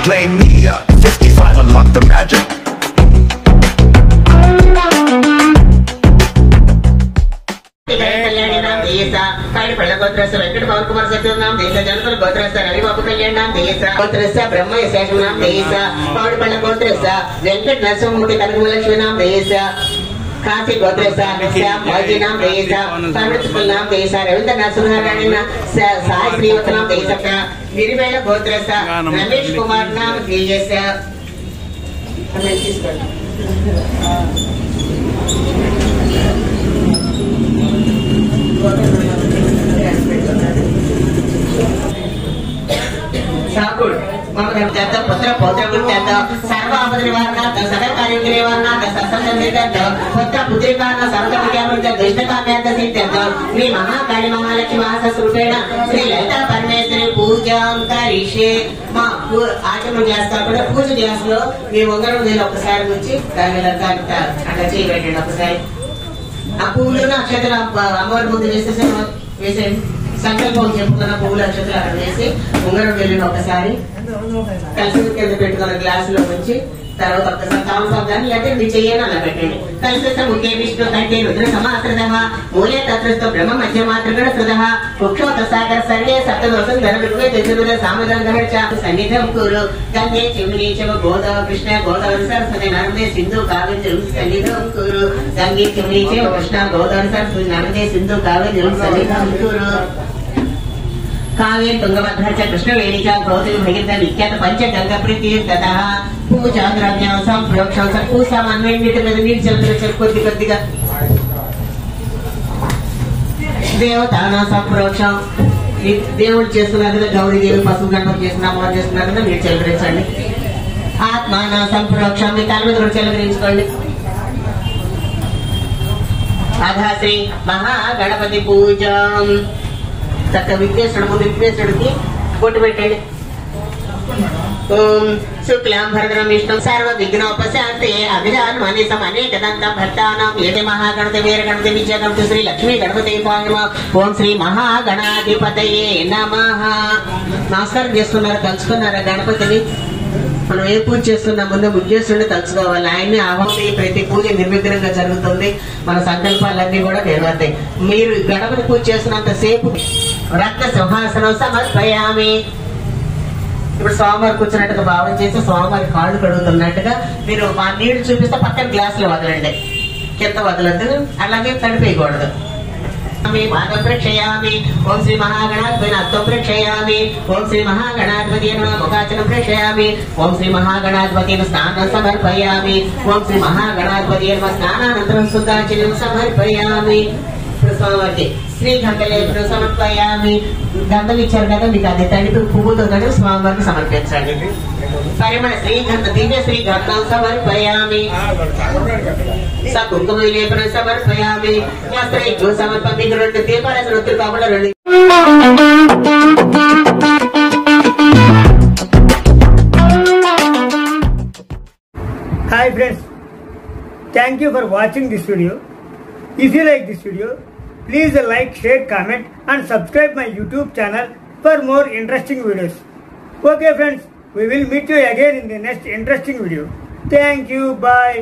Play me 55, unlock the magic. Venkata Pawan Kumar సత్యనామ దేశ జనతల గోత్రస్థ రవిబాబు కళ్యాణ్ నామ దేశ గోత్రస్థ బ్రహ్మయ్య శేషం నామ దేశ పౌడిపల్ల గోత్రస్థ వెంకట నరసింహమూర్తి కనకలక్ష్మి నామ దేశ కాశీ గోత్రస్థ శ్యామ్ మౌజీ నామ దేశ సమృద్ధుల నామ దేశ రవీంద్ర నరసింహారాయణ సాయి శ్రీవత నామ దేశ గిరివేళ గోత్రస్థ రమేష్ కుమార్ నామ దేశ साकुल पुत्र पौत्र सर्व आपद निवारणार्थ सकल कार्य निवारणार्थ सत्संग पुत्र पुत्रिकार्थ सर्वकार्यार्थ दुष्टकाम्यार्थ सिद्ध्यर्थ श्री महाकाली महालक्ष्मी महासस्वरूपेण श्री ललिता परमेश्वरी पूजां करिष्ये మా ఆచరణ చేస్తాడు పూజ చేస్తూ మీ ఉంగరం నేను ఒకసారి వచ్చి దాని అట్లా చేయబెట్టండి ఒకసారి ఆ పువ్వులను అక్షతలు అమ్మవారి ముందు వేసేయండి సంకల్పం చెప్పుకున్న పువ్వుల అక్షతలు అక్కడ వేసి ఉంగరం వెళ్ళిన ఒకసారి కలిసి కింద పెట్టుకున్న గ్లాసులో ఉంచి తర్వాత ఒక్కసారి తామసాన్ని లేకపోతే మీ చెయ్యని అలా పెట్టండి కలిసి ముఖ్య విష్ణు కంటే రుద్ర సమాశ్రిత మూలే తత్రస్థ బ్రహ్మ మధ్య మాతృగణ శ్రుత కుక్షోత సాగర సర్వే సప్తదోషం ధన విద్వే తెజురుద సామధం గహర్చ సన్నిధం కురు గంగే చిమ్ని చవ గోదావ కృష్ణ గోదావరి సరస్వతి నర్మదే సింధు కావేరి సన్నిధం కురు గంగే చిమ్ని చవ కృష్ణ గోదావరి సరస్వతి నర్మదే సింధు కావేరి సన్నిధం కురు కావ్య తుంగభద్ర కృష్ణవేణి గౌతమి భగీరథ విఖ్యాత పంచగంగ ప్రీతి తథా పూజా ద్రవ్యం సంప్రోక్షం పూసామన్నిటి మీద నీటి చల్లుతారు కొద్ది కొద్దిగా దేవతాన సంప్రోక్షం దేవుడు చేస్తున్నారు కదా గౌరీదేవి పశువు గణపతి చేస్తున్న అమ్మవారు చేస్తున్నారు కదా మీరు చెలకరించండి ఆత్మాన సంప్రోక్షం మీ తల మీద కూడా చెలకరించుకోండి అధా శ్రీ మహాగణపతి పూజ చక్క విఘ్నేశ్వరుడు ముందు విఘ్నేశ్వరుడికి బొట్టు పెట్టండి ఓం శుక్లాం భరద్రం విష్ణు సర్వ విఘ్నోపశాంతే అభిరాన్ మనీసం అనేక దంతం భర్తానం ఏదే మహాగణపతి వీర గణపతి విజయ గణపతి శ్రీ లక్ష్మీ గణపతి ఓం శ్రీ మహాగణాధిపతయే నమః. నమస్కారం చేస్తున్నారు, తలుచుకున్నారా గణపతిని? మనం ఏ పూజ చేస్తున్నా ముందు ముఖ్యేశ్వరుని తలుచుకోవాలి. ఆయన్ని ఆహ్వాని ప్రతి పూజ నిర్విఘ్నంగా జరుగుతుంది, మన సంకల్పాలన్నీ కూడా నెరవేరుతాయి. మీరు గణపతి పూజ చేస్తున్నంత సేపు రక్త సింహాసనం సమర్పయామి. ఇప్పుడు స్వామివారు కూర్చున్నట్టుగా భావం చేసి స్వామివారి కాళ్ళు కడుగుతున్నట్టుగా మీరు మా నీళ్లు చూపిస్తే పక్కన గ్లాసులు వదలండి, కింద వదలద్దు, అలాగే తడిపేయకూడదు. ప్రేక్షయామి ఓం శ్రీ మహాగణాధిపతి అత్వం ప్రేక్షయామి ఓం శ్రీ మహాగణాధిపతి ముఖాచనం ప్రేక్షయామి ఓం శ్రీ మహాగణాధిపతి స్నానం సమర్పయామి ఓం శ్రీ మహాగణాధిపతి స్నానానంతరం శుద్ధాచనం సమర్పయామి. స్వామివారికి శ్రీగంధలేపనం సమర్పయామి. గంధం ఇచ్చారు కదా, మీకు అది తడిపి పువ్వుతో తడిపి స్వామివారికి సమర్పించండి. పరిమళ శ్రీగంధ దివ్య శ్రీగంధం సమర్పయామి. కుంకుమ లేపనం సమర్పయామి. వస్త్ర సమర్పమి. రెండు దీపాల వృత్తులు కాకుండా రెండు. Hi friends, thank you for watching this video. If you like this video, please like, share, comment and subscribe my YouTube channel for more interesting videos. Okay friends, we will meet you again in the next interesting video. Thank you, bye.